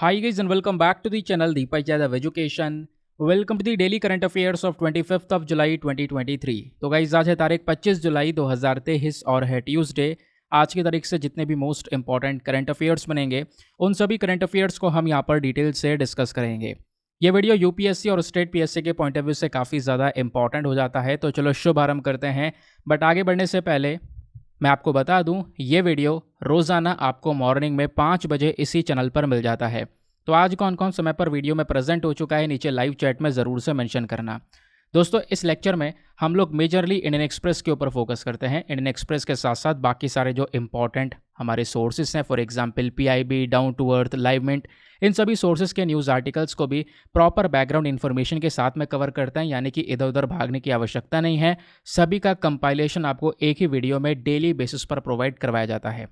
Hi guys and welcome back to the channel Deepak Yadav Education. Welcome to the daily current affairs of 25 of July 2023। तो guys आज है तारीख 25 जुलाई 2023 और है Tuesday. आज की तारीख से जितने भी मोस्ट इंपॉर्टेंट करंट अफेयर्स बनेंगे उन सभी करंट अफेयर्स को हम यहाँ पर डिटेल से डिस्कस करेंगे। ये वीडियो यूपीएससी और स्टेट पीएससी के पॉइंट ऑफ व्यू से काफ़ी ज़्यादा इंपॉर्टेंट हो जाता है। तो चलो शुभ आरंभ करते हैं। बट आगे बढ़ने से पहले मैं आपको बता दूं, ये वीडियो रोज़ाना आपको मॉर्निंग में 5 बजे इसी चैनल पर मिल जाता है। तो आज कौन कौन समय पर वीडियो में प्रेजेंट हो चुका है नीचे लाइव चैट में ज़रूर से मेंशन करना। दोस्तों इस लेक्चर में हम लोग मेजरली इंडियन एक्सप्रेस के ऊपर फोकस करते हैं। इंडियन एक्सप्रेस के साथ साथ बाकी सारे जो इंपॉर्टेंट हमारे सोर्सेज हैं, for example PIB, Down to Earth, Live Mint, इन सभी सोर्सेज के न्यूज़ आर्टिकल्स को भी प्रॉपर बैकग्राउंड इन्फॉर्मेशन के साथ में कवर करते हैं, यानी कि इधर उधर भागने की आवश्यकता नहीं है। सभी का कंपाइलेशन आपको एक ही वीडियो में डेली बेसिस पर प्रोवाइड करवाया जाता है।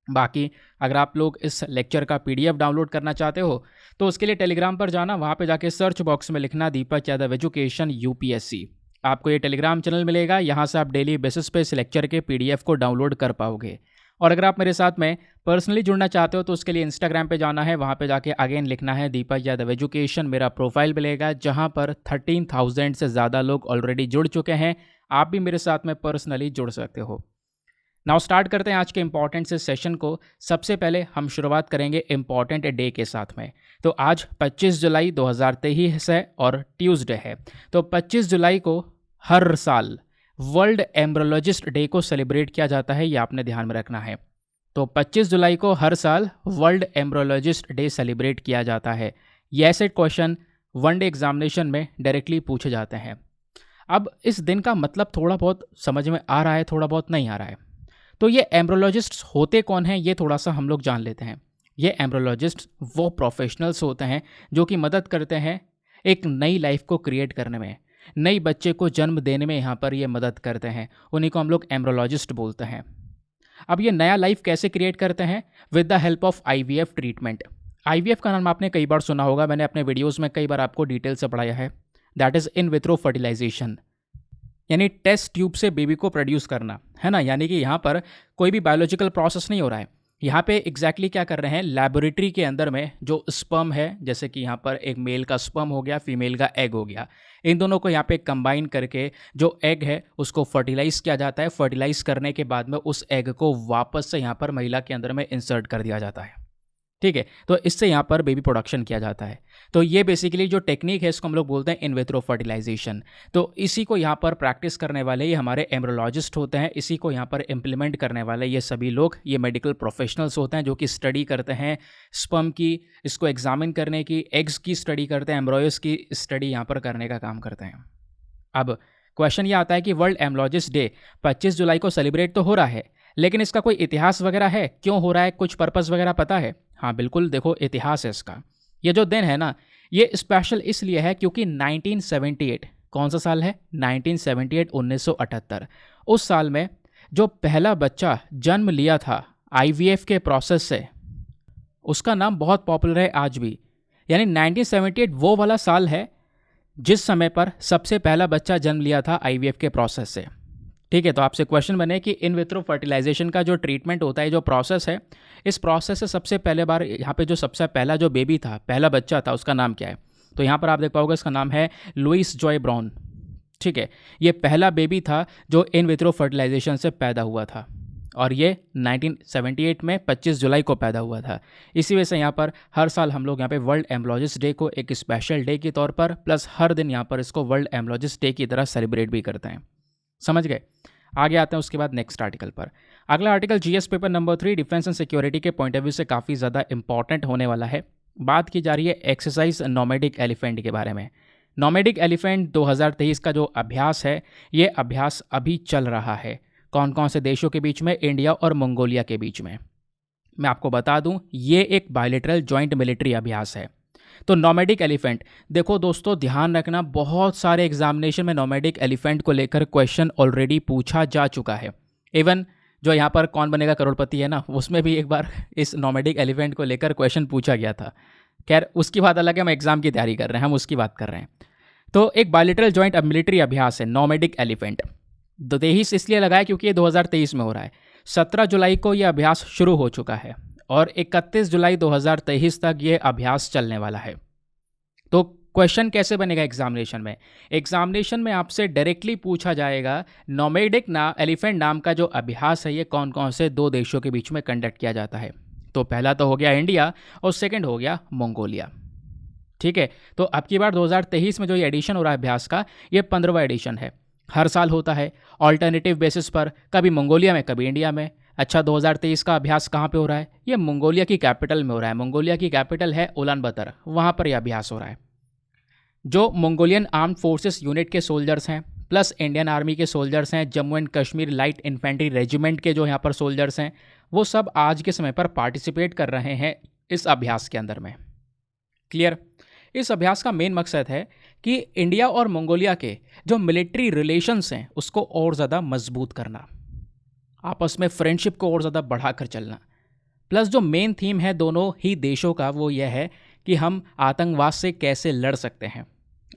बाकी अगर आप लोग इस लेक्चर का पीडीएफ डाउनलोड करना चाहते हो तो उसके लिए टेलीग्राम पर जाना, वहाँ पे जाके सर्च बॉक्स में लिखना दीपक यादव एजुकेशन यूपीएससी। आपको ये टेलीग्राम चैनल मिलेगा, यहाँ से आप डेली बेसिस पे इस लेक्चर के पीडीएफ को डाउनलोड कर पाओगे। और अगर आप मेरे साथ में पर्सनली जुड़ना चाहते हो तो उसके लिए इंस्टाग्राम पे जाना है, वहाँ पे जाके अगेन लिखना है दीपक यादव एजुकेशन। मेरा प्रोफाइल मिलेगा जहाँ पर 13,000 से ज़्यादा लोग ऑलरेडी जुड़ चुके हैं। आप भी मेरे साथ में पर्सनली जुड़ सकते हो। नाउ स्टार्ट करते हैं आज के इंपॉर्टेंट से सेशन को। सबसे पहले हम शुरुआत करेंगे इंपॉर्टेंट डे के साथ में। तो आज 25 जुलाई 2023 है और ट्यूसडे है। तो 25 जुलाई को हर साल वर्ल्ड एम्ब्रोलॉजिस्ट डे को सेलिब्रेट किया जाता है, ये आपने ध्यान में रखना है। तो 25 जुलाई को हर साल वर्ल्ड एम्ब्रोलॉजिस्ट डे सेलिब्रेट किया जाता है। ये ऐसे क्वेश्चन वनडे एग्जामिनेशन में डायरेक्टली पूछे जाते हैं। अब इस दिन का मतलब थोड़ा बहुत समझ में आ रहा है, थोड़ा बहुत नहीं आ रहा है। तो ये एम्ब्रोलॉजिस्ट्स होते कौन हैं, ये थोड़ा सा हम लोग जान लेते हैं। ये एम्ब्रोलॉजिस्ट्स वो प्रोफेशनल्स होते हैं जो कि मदद करते हैं एक नई लाइफ को क्रिएट करने में, नई बच्चे को जन्म देने में यहाँ पर ये मदद करते हैं। उन्हीं को हम लोग एम्ब्रोलॉजिस्ट बोलते हैं। अब ये नया लाइफ कैसे क्रिएट करते हैं? With the help of IVF treatment. IVF का नाम आपने कई बार सुना होगा, मैंने अपने वीडियोज़ में कई बार आपको डिटेल से पढ़ाया है। That is in vitro fertilization, यानी टेस्ट ट्यूब से बेबी को प्रोड्यूस करना, है ना। यानी कि यहाँ पर कोई भी बायोलॉजिकल प्रोसेस नहीं हो रहा है। यहाँ पे एग्जैक्टली क्या कर रहे हैं, लैबोरेटरी के अंदर में जो स्पर्म है, जैसे कि यहाँ पर एक मेल का स्पर्म हो गया, फीमेल का एग हो गया, इन दोनों को यहाँ पे कंबाइन करके जो एग है उसको फर्टिलाइज किया जाता है। फर्टिलाइज करने के बाद में उस एग को वापस से यहाँ पर महिला के अंदर में इंसर्ट कर दिया जाता है। ठीक है, तो इससे यहाँ पर बेबी प्रोडक्शन किया जाता है। तो ये बेसिकली जो टेक्निक है इसको हम लोग बोलते हैं इन विट्रो फर्टिलाइजेशन। तो इसी को यहाँ पर प्रैक्टिस करने वाले ये हमारे एम्ब्रोलॉजिस्ट होते हैं। इसी को यहाँ पर इम्प्लीमेंट करने वाले ये सभी लोग, ये मेडिकल प्रोफेशनल्स होते हैं जो कि स्टडी करते हैं स्पर्म की, इसको एग्जामिन करने की, एग्स की स्टडी करते हैं, एम्ब्रॉयस की स्टडी यहाँ पर करने का काम करते हैं। अब क्वेश्चन ये आता है कि वर्ल्ड एम्ब्रोलॉजिस्ट डे 25 जुलाई को सेलिब्रेट तो हो रहा है, लेकिन इसका कोई इतिहास वगैरह है? क्यों हो रहा है? कुछ पर्पस वगैरह पता है? हाँ बिल्कुल, देखो इतिहास है इसका। ये जो दिन है ना, ये स्पेशल इसलिए है क्योंकि 1978, कौन सा साल है? 1978, 1978। उस साल में जो पहला बच्चा जन्म लिया था आईवीएफ के प्रोसेस से, उसका नाम बहुत पॉपुलर है आज भी। यानी 1978 वो वाला साल है जिस समय पर सबसे पहला बच्चा जन्म लिया था आईवीएफ के प्रोसेस से। ठीक है, तो आपसे क्वेश्चन बने कि इन विट्रो फर्टिलाइजेशन का जो ट्रीटमेंट होता है, जो प्रोसेस है, इस प्रोसेस से सबसे पहले बार यहाँ पे जो सबसे पहला जो बेबी था, पहला बच्चा था, उसका नाम क्या है? तो यहाँ पर आप देख पाओगे इसका नाम है लुइस जॉय ब्राउन। ठीक है, ये पहला बेबी था जो इन विट्रो फर्टिलाइजेशन से पैदा हुआ था और ये 1978 में 25 जुलाई को पैदा हुआ था। इसी वजह से यहाँ पर हर साल हम लोग यहाँ पे वर्ल्ड एम्ब्रोलॉजिस्ट डे को एक स्पेशल डे के तौर पर, प्लस हर दिन यहाँ पर इसको वर्ल्ड एम्ब्रोलॉजिस्ट डे की तरह सेलिब्रेट भी करते हैं। समझ गए? आगे आते हैं उसके बाद नेक्स्ट आर्टिकल पर। अगला article GS paper number 3 defence and security के पॉइंट ऑफ व्यू से काफ़ी ज़्यादा इंपॉर्टेंट होने वाला है। बात की जा रही है एक्सरसाइज नोमैडिक एलिफेंट के बारे में। नोमैडिक एलिफेंट 2023 का जो अभ्यास है, ये अभ्यास अभी चल रहा है। कौन कौन से देशों के बीच में? इंडिया और मंगोलिया के बीच में। मैं आपको बता दूं, ये एक बायलैटरल जॉइंट मिलिट्री अभ्यास है। तो नोमैडिक एलिफेंट, देखो दोस्तों ध्यान रखना, बहुत सारे एग्जामिनेशन में नोमैडिक एलिफेंट को लेकर क्वेश्चन ऑलरेडी पूछा जा चुका है। इवन जो यहाँ पर कौन बनेगा करोड़पति है ना, उसमें भी एक बार इस नोमैडिक एलिफेंट को लेकर क्वेश्चन पूछा गया था। खैर उसकी बात अलग है, हम एग्जाम की तैयारी कर रहे हैं, हम उसकी बात कर रहे हैं। तो एक बायलैटरल जॉइंट मिलिट्री अभ्यास है नोमैडिक एलिफेंट। 23 इसलिए लगाया क्योंकि ये 2023 में हो रहा है। 17 जुलाई को यह अभ्यास शुरू हो चुका है और 31 जुलाई 2023 तक ये अभ्यास चलने वाला है। तो क्वेश्चन कैसे बनेगा एग्जामिनेशन में आपसे डायरेक्टली पूछा जाएगा नोमैडिक एलिफेंट नाम का जो अभ्यास है ये कौन कौन से दो देशों के बीच में कंडक्ट किया जाता है। तो पहला तो हो गया इंडिया और सेकंड हो गया मंगोलिया। ठीक है, तो अब की बार 2023 में जो ये एडिशन हो रहा है अभ्यास का, ये 15वां एडिशन है। हर साल होता है ऑल्टरनेटिव बेसिस पर, कभी मंगोलिया में कभी इंडिया में। अच्छा, 2023 का अभ्यास कहाँ पे हो रहा है? ये मंगोलिया की कैपिटल में हो रहा है। मंगोलिया की कैपिटल है उलानबतर, वहाँ पर यह अभ्यास हो रहा है। जो मंगोलियन आर्म्ड फोर्सेस यूनिट के सोल्जर्स हैं प्लस इंडियन आर्मी के सोल्जर्स हैं, Jammu and Kashmir light infantry regiment के जो यहाँ पर सोल्जर्स हैं, वो सब आज के समय पर पार्टिसिपेट कर रहे हैं इस अभ्यास के अंदर में। क्लियर? इस अभ्यास का मेन मकसद है कि इंडिया और मंगोलिया के जो मिलिट्री रिलेशंस हैं उसको और ज़्यादा मजबूत करना, आपस में फ्रेंडशिप को और ज़्यादा बढ़ाकर चलना। प्लस जो मेन थीम है दोनों ही देशों का वो यह है कि हम आतंकवाद से कैसे लड़ सकते हैं,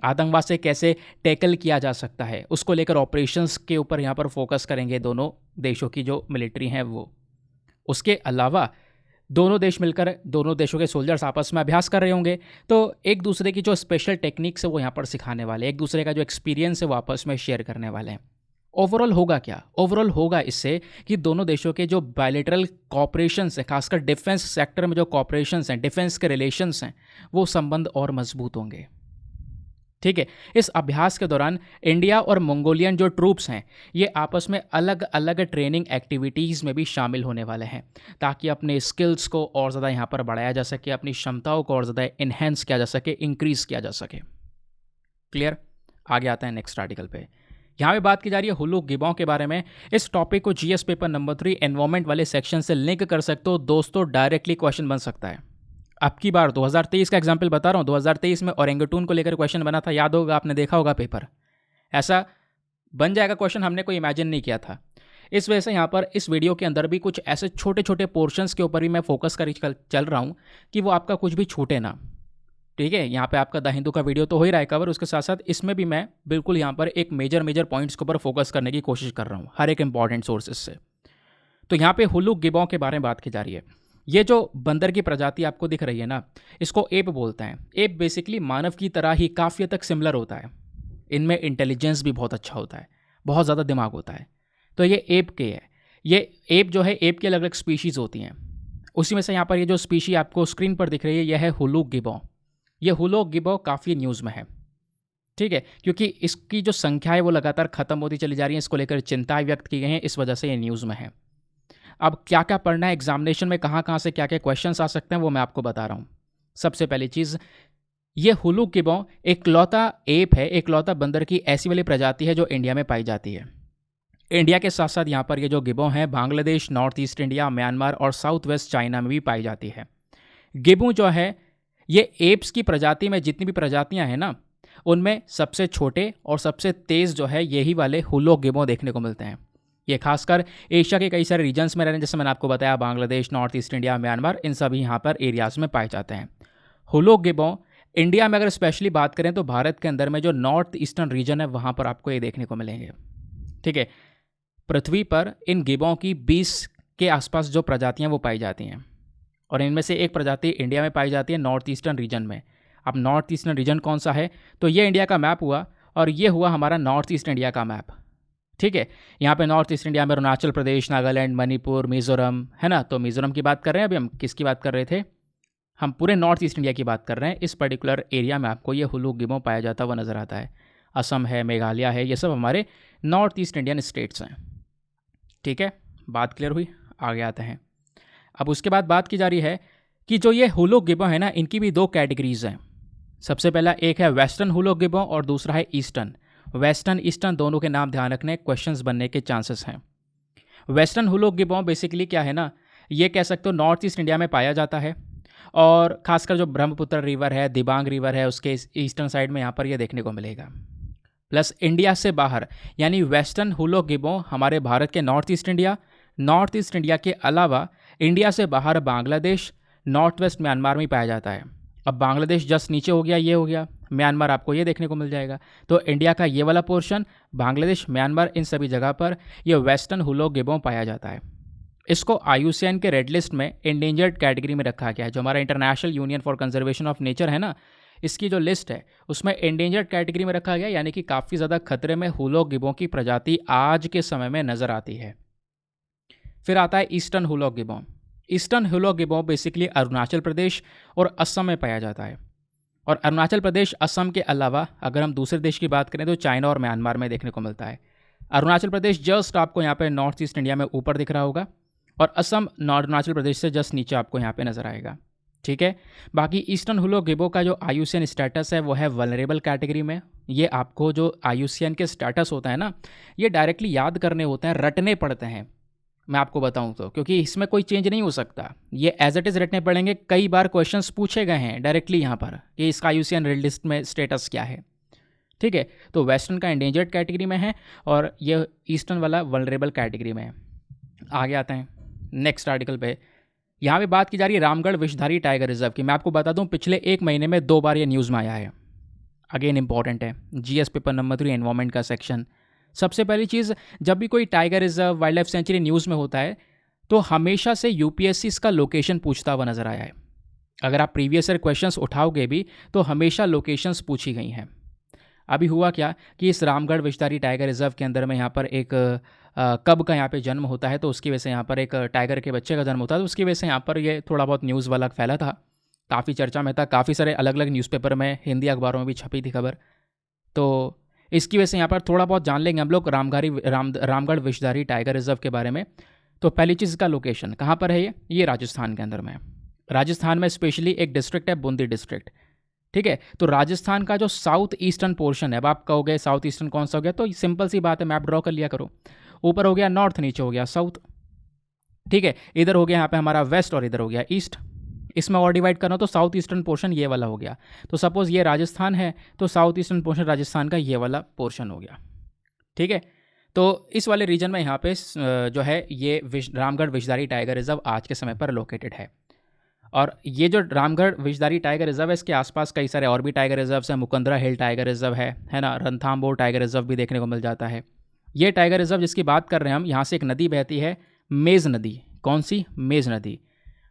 आतंकवाद से कैसे टैकल किया जा सकता है, उसको लेकर ऑपरेशंस के ऊपर यहाँ पर फोकस करेंगे दोनों देशों की जो मिलिट्री हैं वो। उसके अलावा दोनों देश मिलकर, दोनों देशों के सोल्जर्स आपस में अभ्यास कर रहे होंगे, तो एक दूसरे की जो स्पेशल टेक्निक्स है वो यहाँ पर सिखाने वाले, एक दूसरे का जो एक्सपीरियंस है वो आपस में शेयर करने वाले हैं। ओवरऑल होगा क्या? ओवरऑल होगा इससे कि दोनों देशों के जो बायलैटरल कॉपरेशंस हैं, खासकर डिफेंस सेक्टर में जो कॉपरेशंस हैं, डिफेंस के रिलेशंस हैं, वो संबंध और मजबूत होंगे। ठीक है, इस अभ्यास के दौरान इंडिया और मंगोलियन जो ट्रूप्स हैं ये आपस में अलग अलग ट्रेनिंग एक्टिविटीज़ में भी शामिल होने वाले हैं, ताकि अपने स्किल्स को और ज़्यादा यहाँ पर बढ़ाया जा सके, अपनी क्षमताओं को और ज़्यादा इन्हेंस किया जा सके, इंक्रीज़ किया जा सके। क्लियर? आगे आता है नेक्स्ट आर्टिकल पे। यहाँ पे बात की जा रही है हुलू गिबों के बारे में। इस टॉपिक को जीएस पेपर नंबर 3 एनवायरमेंट वाले सेक्शन से लिंक कर सकते हो दोस्तों, डायरेक्टली क्वेश्चन बन सकता है। अब की बार 2023 का एग्जाम्पल बता रहा हूँ, 2023 में ओरेंगुटून को लेकर क्वेश्चन बना था, याद होगा, आपने देखा होगा पेपर। ऐसा बन जाएगा क्वेश्चन, हमने कोई इमेजिन नहीं किया था। इस वजह से यहाँ पर इस वीडियो के अंदर भी कुछ ऐसे छोटे छोटे पोर्शंस के ऊपर भी मैं फोकस कर चल रहा हूँ कि वो आपका कुछ भी छूटे ना। ठीक है, यहाँ पे आपका द हिंदू का वीडियो तो हो ही रहा है कवर, उसके साथ साथ इसमें भी मैं बिल्कुल यहाँ पर एक मेजर पॉइंट्स के ऊपर फोकस करने की कोशिश कर रहा हूँ हर एक इंपॉर्टेंट सोर्सेज से। तो यहाँ पे हुलू गिबों के बारे में बात की जा रही है। ये जो बंदर की प्रजाति आपको दिख रही है ना, इसको एप बोलते हैं। एप बेसिकली मानव की तरह ही काफ़ी हद तक सिमिलर होता है, इनमें इंटेलिजेंस भी बहुत अच्छा होता है, बहुत ज़्यादा दिमाग होता है। तो ये एप के है, ये एप जो है, एप की अलग अलग स्पीशीज़ होती हैं, उसी में से यहाँ पर ये जो स्पीशी आपको स्क्रीन पर दिख रही है यह है हुलू गिबों। ये हुलू गिबों काफ़ी न्यूज़ में है, ठीक है, क्योंकि इसकी जो संख्या है वो लगातार ख़त्म होती चली जा रही है, इसको लेकर चिंताएं व्यक्त की गई हैं, इस वजह से ये न्यूज़ में है। अब क्या क्या पढ़ना है एग्जामिनेशन में, कहाँ कहाँ से क्या क्या क्वेश्चंस आ सकते हैं वो मैं आपको बता रहा हूँ। सबसे पहली चीज़, ये हुलू गिबों एकलौता एप है, एकलौता बंदर की ऐसी वाली प्रजाति है जो इंडिया में पाई जाती है। इंडिया के साथ साथ यहाँ पर ये जो गिबों हैं Bangladesh, north east India, Myanmar और साउथ वेस्ट चाइना में भी पाई जाती है। गिबों जो है ये एप्स की प्रजाति में जितनी भी प्रजातियाँ हैं ना, उनमें सबसे छोटे और सबसे तेज़ जो है यही वाले हुलू गिबों देखने को मिलते हैं। ये खासकर एशिया के कई सारे रीजन्स में रह रहे हैं, जैसे मैंने आपको बताया Bangladesh, north east India, Myanmar, इन सभी यहाँ पर एरियाज़ में पाए जाते हैं। हुलू गिबों इंडिया में अगर स्पेशली बात करें तो भारत के अंदर में जो नॉर्थ ईस्टर्न रीजन है वहाँ पर आपको ये देखने को मिलेंगे। ठीक है, पृथ्वी पर इन गिबों की 20 के आसपास जो प्रजातियाँ वो पाई जाती हैं, और इनमें से एक प्रजाति इंडिया में पाई जाती है नॉर्थ ईस्टर्न रीजन में। अब नॉर्थ ईस्टर्न रीजन कौन सा है, तो ये इंडिया का मैप हुआ और ये हुआ हमारा नॉर्थ ईस्ट इंडिया का मैप। ठीक है, यहाँ पे नॉर्थ ईस्ट इंडिया में अरुणाचल प्रदेश, नागालैंड, मणिपुर, मिजोरम है ना। तो मिजोरम की बात कर रहे हैं, अभी हम किसकी बात कर रहे थे, हम पूरे नॉर्थ ईस्ट इंडिया की बात कर रहे हैं। इस पर्टिकुलर एरिया में आपको ये हुलू गिबों पाया जाता हुआ नज़र आता है। असम है, मेघालय है, ये सब हमारे नॉर्थ ईस्ट इंडियन स्टेट्स हैं। ठीक है, बात क्लियर हुई, आगे आते हैं। अब उसके बाद बात की जा रही है कि जो ये हुलू गिबों है ना, इनकी भी दो कैटेगरीज हैं। सबसे पहला एक है वेस्टर्न हुलू गिबों और दूसरा है ईस्टर्न। वेस्टर्न ईस्टर्न दोनों के नाम ध्यान रखने, क्वेश्चंस बनने के चांसेस हैं। वेस्टर्न हुलू गिबों बेसिकली क्या है ना, ये कह सकते हो नॉर्थ ईस्ट इंडिया में पाया जाता है, और खासकर जो ब्रह्मपुत्र रिवर है, दिबांग रिवर है, उसके ईस्टर्न साइड में यहाँ पर ये देखने को मिलेगा। प्लस इंडिया से बाहर, यानी वेस्टर्न हुलू गिबों हमारे भारत के नॉर्थ ईस्ट इंडिया के अलावा इंडिया से बाहर बांग्लादेश, नॉर्थ वेस्ट म्यांमार में पाया जाता है। अब बांग्लादेश जस्ट नीचे हो गया, ये हो गया, म्यांमार आपको ये देखने को मिल जाएगा। तो इंडिया का ये वाला पोर्शन, बांग्लादेश, म्यांमार, इन सभी जगह पर ये वेस्टर्न हुलू गिबों पाया जाता है। इसको IUCN के रेड लिस्ट में एंडेंजर्ड कैटेगरी में रखा गया है। जो हमारा international union for conservation of nature है ना, इसकी जो लिस्ट है उसमें एंडेंजर्ड कैटेगरी में रखा गया, यानी कि काफ़ी ज़्यादा खतरे में हुलॉक गिबों की प्रजाति आज के समय में नज़र आती है। फिर आता है eastern hoolock gibbon. Eastern hoolock gibbon basically Arunachal Pradesh और असम में पाया जाता है। और अरुणाचल प्रदेश, असम के अलावा अगर हम दूसरे देश की बात करें तो चाइना और म्यांमार में देखने को मिलता है। अरुणाचल प्रदेश जस्ट आपको यहाँ पे नॉर्थ ईस्ट इंडिया में ऊपर दिख रहा होगा, और असम अरुणाचल प्रदेश से जस्ट नीचे आपको यहाँ पे नज़र आएगा। ठीक है। बाकी ईस्टर्न हुलॉक गिबो का जो IUCN स्टेटस है वो है वल्नरेबल कैटेगरी में। ये आपको जो IUCN के स्टेटस होता है ना, ये डायरेक्टली याद करने होते हैं, रटने पड़ते हैं। मैं आपको बताऊं तो, क्योंकि इसमें कोई चेंज नहीं हो सकता, ये एज इट इज़ रटने पड़ेंगे। कई बार क्वेश्चंस पूछे गए हैं डायरेक्टली यहाँ पर कि इसका IUCN रेड लिस्ट में स्टेटस क्या है। ठीक है। तो वेस्टर्न का एंडेंजर्ड कैटेगरी में है और ये ईस्टर्न वाला वल्नरेबल कैटेगरी में है। आगे आते हैं नेक्स्ट आर्टिकल पे। यहाँ पे बात की जा रही है रामगढ़ विषधारी टाइगर रिजर्व की। मैं आपको बता दूं पिछले 1 महीने में 2 बार ये न्यूज़ में आया है। अगेन इंपॉर्टेंट है, GS पेपर नंबर 3 एनवायरमेंट का सेक्शन। सबसे पहली चीज़, जब भी कोई tiger reserve, wild life sanctuary news में होता है तो हमेशा से UPSC इसका लोकेशन पूछता हुआ नजर आया है। अगर आप प्रीवियस ईयर क्वेश्चंस उठाओगे भी तो हमेशा लोकेशंस पूछी गई हैं। अभी हुआ क्या कि इस रामगढ़ विषधारी टाइगर रिजर्व के अंदर में यहाँ पर एक कब का यहाँ पे जन्म होता है, तो उसकी वजह से यहाँ पर एक टाइगर के बच्चे का जन्म होता है, तो उसकी वजह से यहाँ पर ये थोड़ा बहुत न्यूज़ वाला फैला था, काफ़ी चर्चा में था, काफ़ी सारे अलग अलग न्यूज़पेपर में, हिंदी अखबारों में भी छपी थी खबर। तो इसकी वजह से यहाँ पर थोड़ा बहुत जान लेंगे हम लोग रामगढ़ विषधारी टाइगर रिजर्व के बारे में। तो पहली चीज़ का लोकेशन कहाँ पर है, ये राजस्थान के अंदर में है। राजस्थान में स्पेशली एक डिस्ट्रिक्ट है बूंदी डिस्ट्रिक्ट। ठीक है। तो राजस्थान का जो साउथ ईस्टर्न पोर्शन है, अब आप कहोगे साउथ ईस्टर्न कौन सा हो गया, तो सिंपल सी बात है, मैप ड्रॉ कर लिया करो। ऊपर हो गया नॉर्थ, नीचे हो गया साउथ। ठीक है। इधर हो गया यहाँ पे हमारा वेस्ट और इधर हो गया ईस्ट। इसमें और डिवाइड करना तो साउथ ईस्टर्न पोर्शन ये वाला हो गया। तो सपोज ये राजस्थान है तो साउथ ईस्टर्न पोर्शन राजस्थान का ये वाला पोर्शन हो गया। ठीक है। तो इस वाले रीजन में यहाँ पे जो है ये रामगढ़ विषधारी टाइगर रिजर्व आज के समय पर लोकेटेड है। और ये जो रामगढ़ विषधारी टाइगर रिजर्व है, इसके आसपास कई सारे और भी टाइगर रिजर्व्स हैं। मुकंदरा हिल टाइगर रिजर्व है ना, रणथाम्बोर टाइगर रिजर्व भी देखने को मिल जाता है। ये टाइगर रिजर्व जिसकी बात कर रहे हैं हम, यहाँ से एक नदी बहती है, मेज नदी। कौन सी? मेज नदी।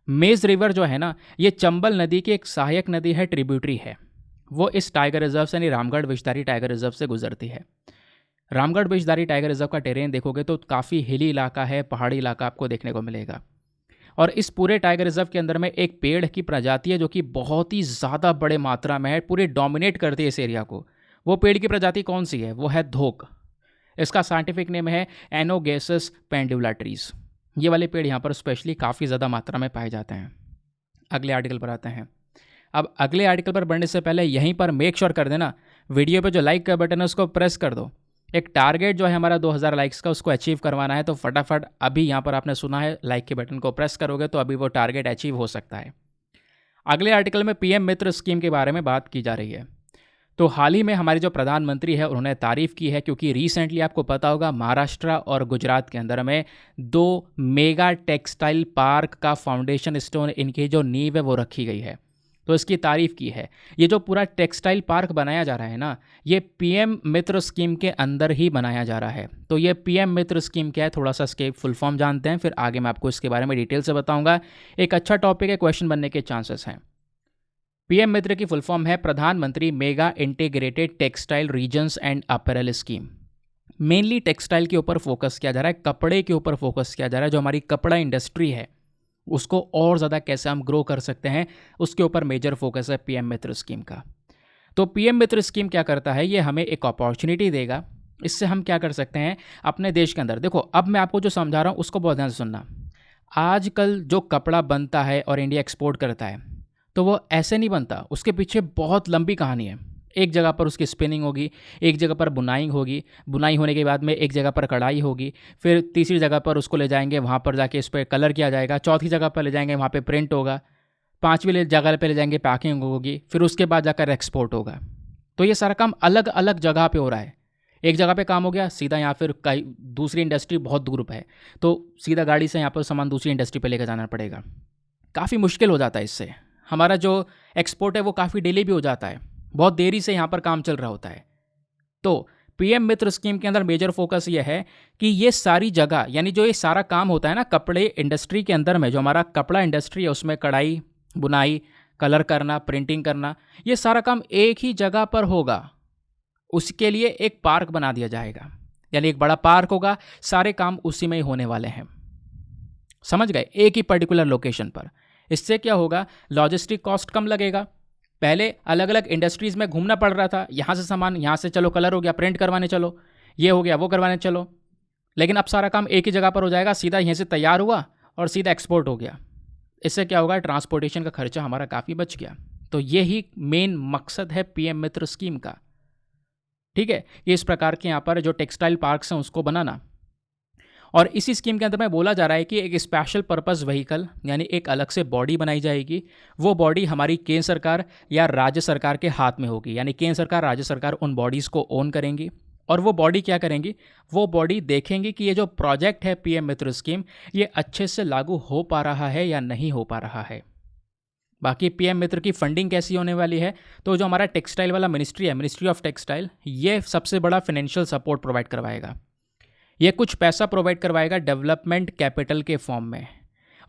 मेज रिवर जो है ना, ये चंबल नदी की एक सहायक नदी है, ट्रिब्यूटरी है। वो इस टाइगर रिजर्व से, यानी रामगढ़ विषधारी टाइगर रिजर्व से गुजरती है। रामगढ़ विषधारी टाइगर रिजर्व का टेरेन देखोगे तो काफ़ी हिली इलाका है, पहाड़ी इलाका आपको देखने को मिलेगा। और इस पूरे टाइगर रिजर्व के अंदर में एक पेड़ की प्रजाति है जो कि बहुत ही ज़्यादा बड़े मात्रा में है, पूरे डोमिनेट करती है इस एरिया को। वो पेड़ की प्रजाति कौन सी है? वो है धोक। इसका साइंटिफिक नेम है एनोगेसस पेंडुला ट्रीज। ये वाले पेड़ यहाँ पर स्पेशली काफ़ी ज़्यादा मात्रा में पाए जाते हैं। अगले आर्टिकल पर आते हैं। अब अगले आर्टिकल पर बढ़ने से पहले यहीं पर मेक श्योर कर देना, वीडियो पे जो लाइक का बटन है उसको प्रेस कर दो। एक टारगेट जो है हमारा 2000 लाइक्स का, उसको अचीव करवाना है, तो फटाफट अभी यहाँ पर आपने सुना है लाइक के बटन को प्रेस करोगे तो अभी वो टारगेट अचीव हो सकता है। अगले आर्टिकल में PM मित्र स्कीम के बारे में बात की जा रही है। तो हाल ही में हमारे जो प्रधानमंत्री है उन्होंने तारीफ़ की है, क्योंकि रिसेंटली आपको पता होगा महाराष्ट्र और गुजरात के अंदर में 2 मेगा टेक्सटाइल पार्क का फाउंडेशन स्टोन, इनकी जो नींव है वो रखी गई है, तो इसकी तारीफ़ की है। ये जो पूरा टेक्सटाइल पार्क बनाया जा रहा है ना, ये PM मित्र स्कीम के अंदर ही बनाया जा रहा है। तो ये PM मित्र स्कीम क्या है, थोड़ा सा इसके फुल फॉर्म जानते हैं, फिर आगे मैं आपको इसके बारे में डिटेल से बताऊंगा। एक अच्छा टॉपिक है, क्वेश्चन बनने के चांसेस हैं। PM मित्र की फुल फॉर्म है Pradhan Mantri mega integrated textile regions and apparel scheme. Mainly textile के ऊपर फोकस किया जा रहा है, कपड़े के ऊपर फोकस किया जा रहा है। जो हमारी कपड़ा इंडस्ट्री है उसको और ज़्यादा कैसे हम ग्रो कर सकते हैं, उसके ऊपर मेजर फोकस है PM मित्र स्कीम का। तो PM मित्र स्कीम क्या करता है, ये हमें एक अपॉर्चुनिटी देगा। इससे हम क्या कर सकते हैं अपने देश के अंदर। देखो, अब मैं आपको जो समझा रहा हूँ उसको बहुत ध्यान से सुनना। आजकल जो कपड़ा बनता है और इंडिया एक्सपोर्ट करता है, तो वो ऐसे नहीं बनता, उसके पीछे बहुत लंबी कहानी है। एक जगह पर उसकी स्पिनिंग होगी, एक जगह पर बुनाई होगी, बुनाई होने के बाद में एक जगह पर कढ़ाई होगी, फिर तीसरी जगह पर उसको ले जाएंगे, वहाँ पर जाके इस पर कलर किया जाएगा, चौथी जगह पर ले जाएंगे, वहाँ पे प्रिंट होगा, पाँचवीं जगह पर ले जाएंगे, पैकिंग होगी, फिर उसके बाद जाकर एक्सपोर्ट होगा। तो ये सारा काम अलग अलग जगह पर हो रहा है। एक जगह पे काम हो गया सीधा, यहाँ फिर कई दूसरी इंडस्ट्री बहुत दूर पर है, तो सीधा गाड़ी से यहाँ पर सामान दूसरी इंडस्ट्री पर लेकर जाना पड़ेगा। काफ़ी मुश्किल हो जाता है इससे। हमारा जो एक्सपोर्ट है वो काफ़ी डिले भी हो जाता है, बहुत देरी से यहाँ पर काम चल रहा होता है। तो पीएम मित्र स्कीम के अंदर मेजर फोकस ये है कि ये सारी जगह, यानी जो ये सारा काम होता है ना कपड़े इंडस्ट्री के अंदर में, जो हमारा कपड़ा इंडस्ट्री है उसमें कढ़ाई, बुनाई, कलर करना, प्रिंटिंग करना, ये सारा काम एक ही जगह पर होगा। उसके लिए एक पार्क बना दिया जाएगा, यानी एक बड़ा पार्क होगा, सारे काम उसी में ही होने वाले हैं। समझ गए? एक ही पर्टिकुलर लोकेशन पर। इससे क्या होगा, लॉजिस्टिक कॉस्ट कम लगेगा। पहले अलग अलग इंडस्ट्रीज़ में घूमना पड़ रहा था, यहाँ से सामान, यहाँ से चलो कलर हो गया, प्रिंट करवाने चलो, ये हो गया वो करवाने चलो, लेकिन अब सारा काम एक ही जगह पर हो जाएगा, सीधा यहीं से तैयार हुआ और सीधा एक्सपोर्ट हो गया। इससे क्या होगा, ट्रांसपोर्टेशन का खर्चा हमारा काफ़ी बच गया। तो यही मेन मकसद है पीएम मित्र स्कीम का। ठीक है, ये इस प्रकार के यहाँ पर जो टेक्सटाइल पार्क्स हैं उसको बनाना। और इसी स्कीम के अंदर में बोला जा रहा है कि एक स्पेशल पर्पस व्हीकल, यानी एक अलग से बॉडी बनाई जाएगी। वो बॉडी हमारी केंद्र सरकार या राज्य सरकार के हाथ में होगी, यानी केंद्र सरकार, राज्य सरकार उन बॉडीज़ को ओन करेंगी। और वो बॉडी क्या करेंगी, वो बॉडी देखेंगी कि ये जो प्रोजेक्ट है पीएम मित्र स्कीम, ये अच्छे से लागू हो पा रहा है या नहीं हो पा रहा है। बाकी पीएम मित्र की फंडिंग कैसी होने वाली है, तो जो हमारा टेक्सटाइल वाला मिनिस्ट्री है, मिनिस्ट्री ऑफ टेक्सटाइल, ये सबसे बड़ा फाइनेंशियल सपोर्ट प्रोवाइड करवाएगा। ये कुछ पैसा प्रोवाइड करवाएगा डेवलपमेंट कैपिटल के फॉर्म में।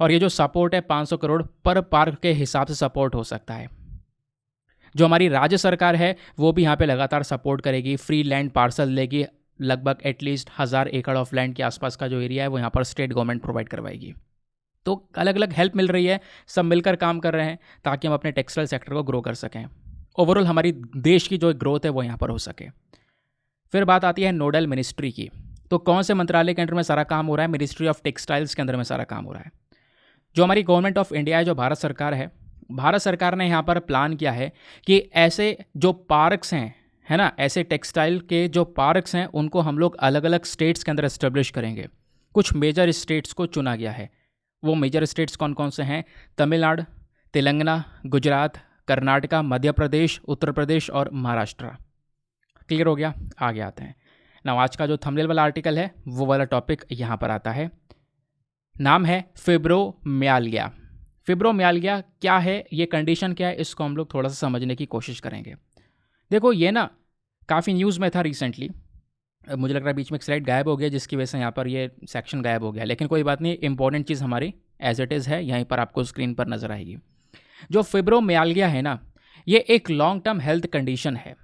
और ये जो सपोर्ट है 500 करोड़ पर पार्क के हिसाब से सपोर्ट हो सकता है। जो हमारी राज्य सरकार है वो भी यहाँ पे लगातार सपोर्ट करेगी, फ्री लैंड पार्सल देगी, लगभग एटलीस्ट 1000 एकड़ ऑफ लैंड के आसपास का जो एरिया है वो यहाँ पर स्टेट गवर्नमेंट प्रोवाइड करवाएगी। तो अलग अलग हेल्प मिल रही है, सब मिलकर काम कर रहे हैं ताकि हम अपने टेक्सटाइल सेक्टर को ग्रो कर सकें। ओवरऑल हमारी देश की जो ग्रोथ है वो यहाँ पर हो सके। फिर बात आती है नोडल मिनिस्ट्री की। तो कौन से मंत्रालय के अंडर में सारा काम हो रहा है, मिनिस्ट्री ऑफ टेक्सटाइल्स के अंदर में सारा काम हो रहा है। जो हमारी गवर्नमेंट ऑफ इंडिया है, जो भारत सरकार है, भारत सरकार ने यहाँ पर प्लान किया है कि ऐसे जो पार्क्स हैं, है ना, ऐसे टेक्सटाइल के जो पार्क्स हैं उनको हम लोग अलग अलग स्टेट्स के अंदर एस्टेब्लिश करेंगे। कुछ मेजर स्टेट्स को चुना गया है। वो मेजर स्टेट्स कौन कौन से हैं, तमिलनाडु, तेलंगाना, गुजरात, कर्नाटका, मध्य प्रदेश, उत्तर प्रदेश और महाराष्ट्र। क्लियर हो गया? आगे आते हैं ना। आज का जो थंबनेल वाला आर्टिकल है वो वाला टॉपिक यहाँ पर आता है। नाम है फिब्रोमियाल्गिया। फिब्रोमियाल्गिया क्या है, ये कंडीशन क्या है, इसको हम लोग थोड़ा सा समझने की कोशिश करेंगे। देखो ये ना काफ़ी न्यूज़ में था रिसेंटली। मुझे लग रहा है बीच में एक स्लाइड गायब हो गया जिसकी वजह से यहाँ पर ये सेक्शन गायब हो गया, लेकिन कोई बात नहीं, इंपॉर्टेंट चीज़ हमारी एज इट इज़ है, यहीं पर आपको स्क्रीन पर नज़र आएगी। जो फिब्रोमियाल्गिया है ना, ये एक लॉन्ग टर्म हेल्थ कंडीशन है।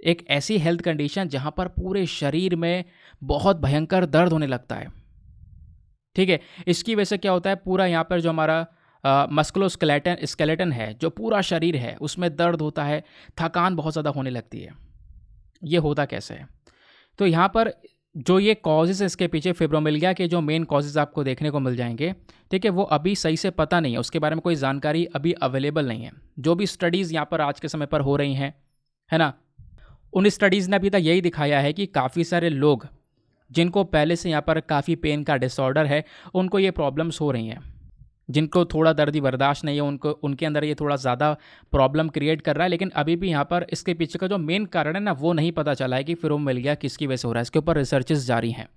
एक ऐसी हेल्थ कंडीशन जहाँ पर पूरे शरीर में बहुत भयंकर दर्द होने लगता है। ठीक है, इसकी वजह से क्या होता है, पूरा यहाँ पर जो हमारा मस्कुलोस्केलेटन है, जो पूरा शरीर है उसमें दर्द होता है, थकान बहुत ज़्यादा होने लगती है। ये होता कैसे है, तो यहाँ पर जो ये कॉजेज़ है इसके पीछे, फिब्रोमियाल्गिया के जो मेन कॉजेज़ आपको देखने को मिल जाएंगे। ठीक है, वो अभी सही से पता नहीं है, उसके बारे में कोई जानकारी अभी अवेलेबल नहीं है। जो भी स्टडीज़ यहाँ पर आज के समय पर हो रही हैं, है ना, उन स्टडीज़ ने अभी तक यही दिखाया है कि काफ़ी सारे लोग जिनको पहले से यहाँ पर काफ़ी पेन का डिसऑर्डर है, उनको ये प्रॉब्लम्स हो रही हैं। जिनको थोड़ा दर्द ही बर्दाश्त नहीं है, उनके अंदर ये थोड़ा ज़्यादा प्रॉब्लम क्रिएट कर रहा है। लेकिन अभी भी यहाँ पर इसके पीछे का जो मेन कारण है ना, वो नहीं पता चला है कि फिब्रोमियाल्गिया किसकी वजह से हो रहा है। इसके ऊपर रिसर्चेस जारी हैं।